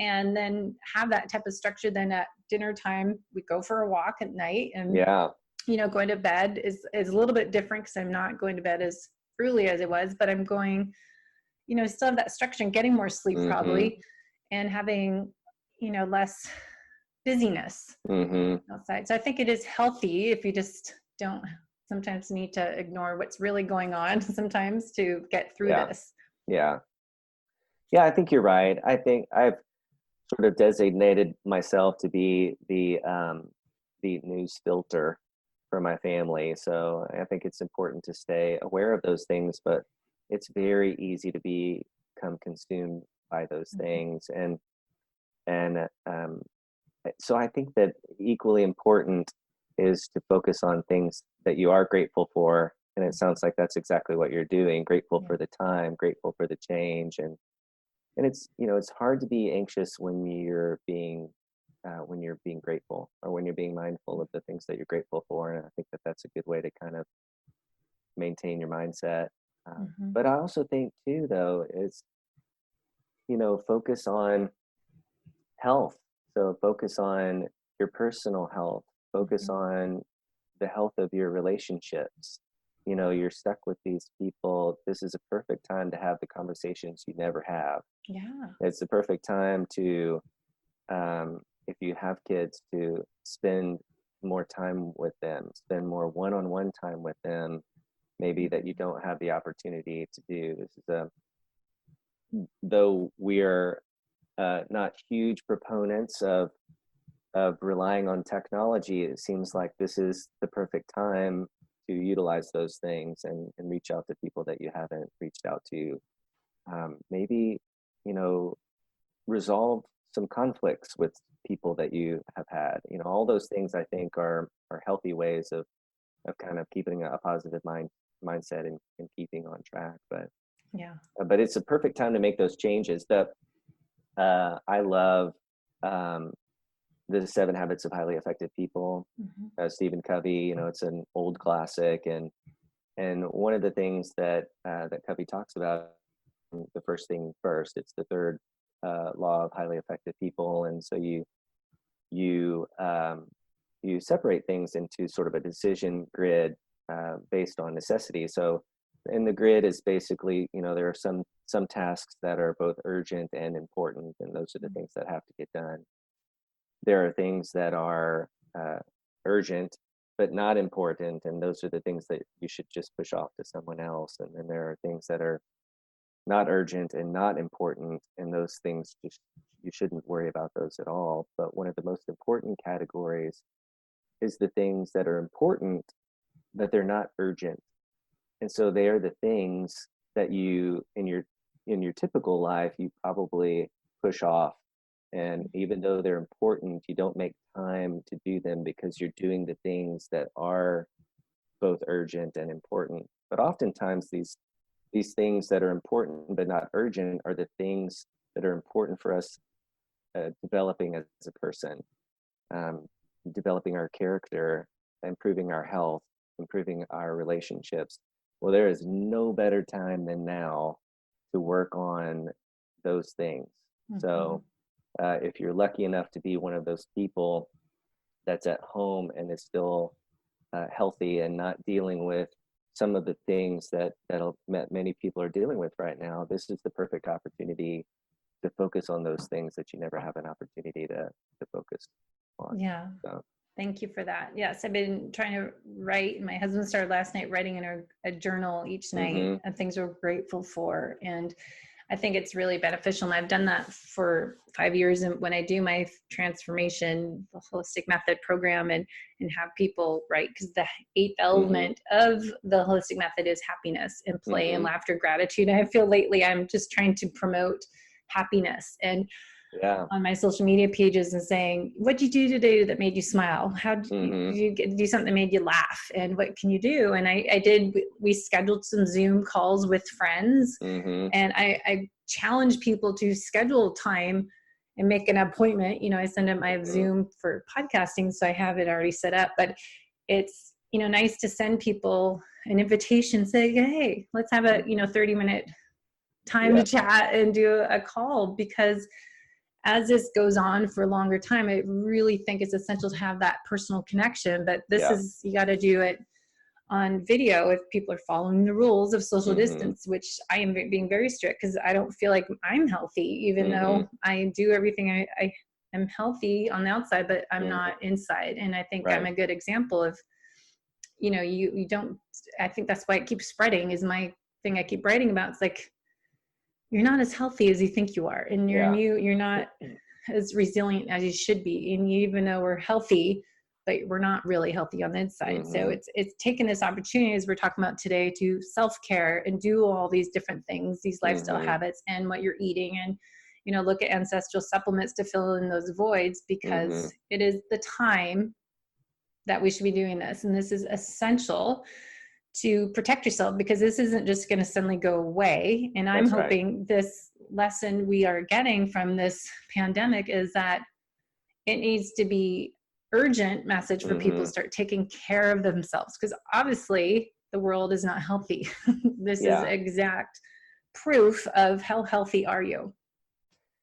and then have that type of structure. Then at dinner time, we go for a walk at night, and, going to bed is a little bit different because I'm not going to bed as early as it was, but I'm going, still have that structure and getting more sleep probably, and having, less busyness outside. So I think it is healthy if you just don't sometimes need to ignore what's really going on sometimes to get through this. Yeah, I think you're right. I think I've sort of designated myself to be the news filter for my family. So I think it's important to stay aware of those things, but it's very easy to become consumed by those things. And so I think that equally important is to focus on things that you are grateful for. And it sounds like that's exactly what you're doing. Grateful for the time, grateful for the change. And it's, it's hard to be anxious when you're being grateful, or when you're being mindful of the things that you're grateful for. And I think that that's a good way to kind of maintain your mindset. But I also think too, though, is, focus on health. So focus on your personal health, focus on the health of your relationships. You're stuck with these people. This is a perfect time to have the conversations you never have. Yeah. It's the perfect time to, if you have kids, to spend more time with them, spend more one-on-one time with them, maybe that you don't have the opportunity to do. This is though we're not huge proponents of relying on technology, it seems like this is the perfect time to utilize those things and reach out to people that you haven't reached out to. Maybe, resolve some conflicts with people that you have had. All those things I think are healthy ways of kind of keeping a positive mindset and keeping on track. But it's a perfect time to make those changes. I love the 7 Habits of Highly Effective People, Stephen Covey. It's an old classic, and one of the things that Covey talks about, the first thing first, it's the third law of highly effective people. And so you separate things into sort of a decision grid based on necessity. So, and the grid is basically, there are some tasks that are both urgent and important, and those are the things that have to get done. There are things that are urgent but not important, and those are the things that you should just push off to someone else. And then there are things that are not urgent and not important, and those things you shouldn't worry about those at all. But one of the most important categories is the things that are important but they're not urgent. And so they are the things that you in your typical life you probably push off, and even though they're important, you don't make time to do them because you're doing the things that are both urgent and important. But oftentimes these things that are important but not urgent are the things that are important for us developing as a person, developing our character, improving our health, improving our relationships. Well, there is no better time than now to work on those things. So if you're lucky enough to be one of those people that's at home and is still healthy and not dealing with some of the things that many people are dealing with right now, this is the perfect opportunity to focus on those things that you never have an opportunity to focus on. Yeah. So. Thank you for that. Yes, I've been trying to write. My husband started last night writing in a journal each night of things we're grateful for. And I think it's really beneficial. And I've done that for 5 years. And when I do my transformation, the Holistic Method program, and have people write, because the 8th element of the Holistic Method is happiness and play and laughter, gratitude. And I feel lately I'm just trying to promote happiness and on my social media pages and saying, what did you do today that made you smile? How did you do something that made you laugh? And what can you do? And we scheduled some Zoom calls with friends, and I challenge people to schedule time and make an appointment. I send them, I have Zoom for podcasting, so I have it already set up, but it's, nice to send people an invitation, say, hey, let's have a, 30-minute time to chat and do a call, because as this goes on for a longer time, I really think it's essential to have that personal connection. But this is, you got to do it on video if people are following the rules of social distance, which I am being very strict, because I don't feel like I'm healthy, even though I do everything. I am healthy on the outside, but I'm not inside. And I think I'm a good example of, you don't, I think that's why it keeps spreading, is my thing I keep writing about. It's like, you're not as healthy as you think you are, and you're not as resilient as you should be. And even though we're healthy, but we're not really healthy on the inside. So it's taken this opportunity, as we're talking about today, to self-care and do all these different things, these lifestyle habits, and what you're eating, and look at Ancestral Supplements to fill in those voids, because it is the time that we should be doing this. And this is essential to protect yourself, because this isn't just going to suddenly go away. And I'm hoping this lesson we are getting from this pandemic is that it needs to be urgent message for people to start taking care of themselves, because obviously the world is not healthy. This is exact proof of how healthy are you.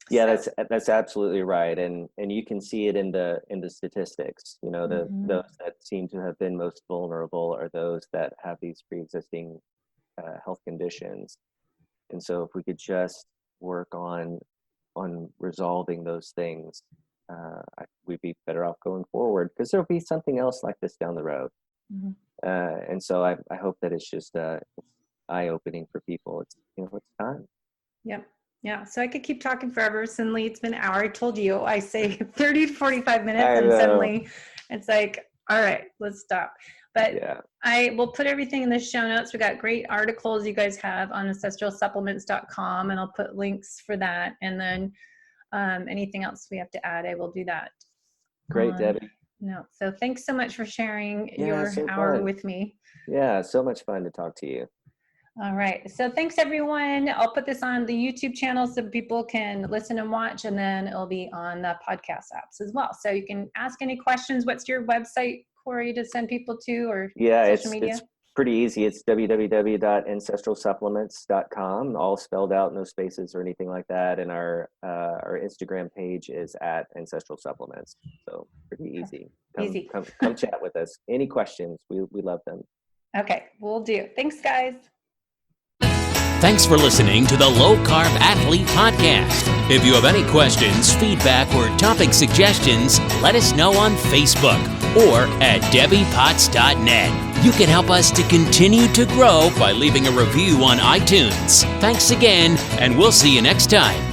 Yeah, that's absolutely right, and you can see it in the statistics. Those that seem to have been most vulnerable are those that have these pre-existing health conditions. And so, if we could just work on resolving those things, we'd be better off going forward, because there'll be something else like this down the road. And so, I hope that it's just eye-opening for people. It's time. Yep. Yeah, so I could keep talking forever. Suddenly it's been an hour. I told you, I say 30 to 45 minutes, and suddenly it's like, all right, let's stop. But I will put everything in the show notes. We got great articles you guys have on ancestralsupplements.com, and I'll put links for that. And then anything else we have to add, I will do that. Great, Debbie. So thanks so much for sharing your hour with me. Yeah, so much fun to talk to you. All right. So thanks, everyone. I'll put this on the YouTube channel so people can listen and watch, and then it'll be on the podcast apps as well. So you can ask any questions. What's your website, Corey, to send people to, or social media? It's pretty easy. It's www.ancestralsupplements.com, all spelled out, no spaces or anything like that. And our Instagram page is @Ancestral Supplements. So pretty easy. Come chat with us. Any questions? We love them. Okay, we'll do. Thanks, guys. Thanks for listening to the Low Carb Athlete Podcast. If you have any questions, feedback, or topic suggestions, let us know on Facebook or at debbiepotts.net. You can help us to continue to grow by leaving a review on iTunes. Thanks again, and we'll see you next time.